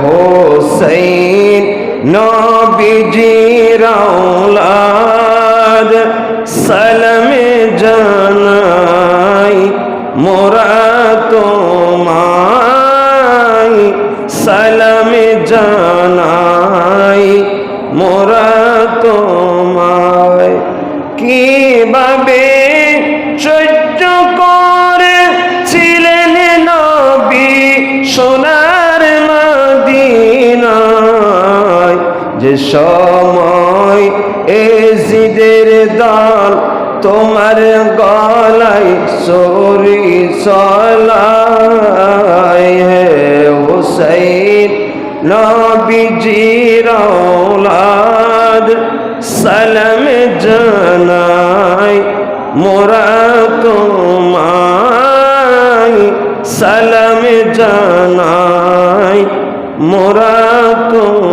হোসেন নবীজির আওলাদ সালাম জানাই মোরা তোমায় সালাম জানাই মোরা তোমায় কিভাবে সহ্য করেছিলেন নবী সোনার মদিনায় যে সময় এজিদের দল তোমার গলায় সরি সলায় হে হুসাইন নবীজির আওলাদ সালাম জানাই মোরা তোমায় সালাম জানাই মোরা তোমায়